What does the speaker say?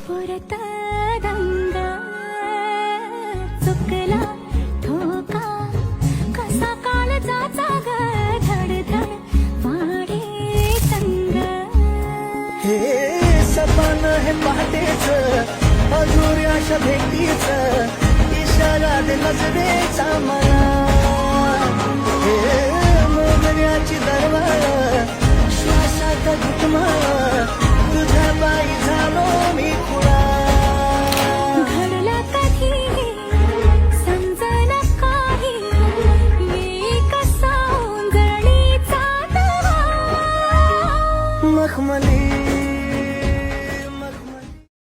फुरत रंग चुकला ठोका कसा काळजाचा ग धडधड वाढे संग हे सपन हे पहाटेच अधुऱ्या भेटीच इशारा दे नजरेचा मला